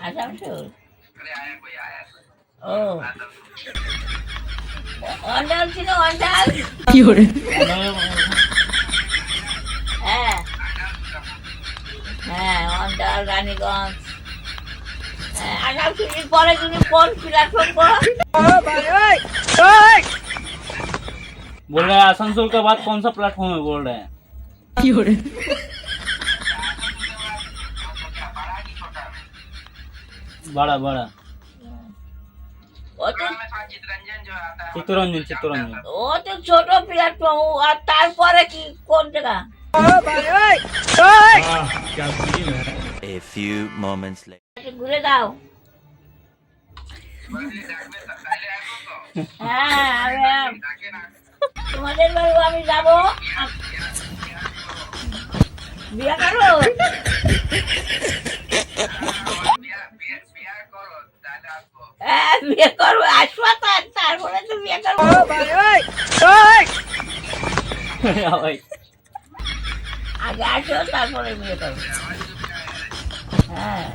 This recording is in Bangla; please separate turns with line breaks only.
আসানসোল। ও অন্ডাল ছিল, অন্ডাল।
কি করে?
হ্যাঁ হ্যাঁ, অন্ডাল, রানীগঞ্জ। হ্যাঁ, আসানসোলের পরে তুমি কোন প্ল্যাটফর্ম করো?
बोल रहे हैं आसनसोल के बाद कौन सा प्लेटफॉर्म है बोल रहे हैं?
কি করে?
बड़ा बड़ा
ও তো
चित्तरंजन चित्तरंजन।
ও তো ছোট প্ল্যাটফর্ম, আর তারপরে কি কোন জায়গা?
A few moments later.
একটু ঘুরে দাও। হ্যাঁ, তোমাদের বাড়ি আমি যাবো। বিয়ে করো? হ্যাঁ, বিয়ে করবো, আসবো তারপরে তো বিয়ে করবো। আগে আসো, তারপরে বিয়ে করবো। হ্যাঁ।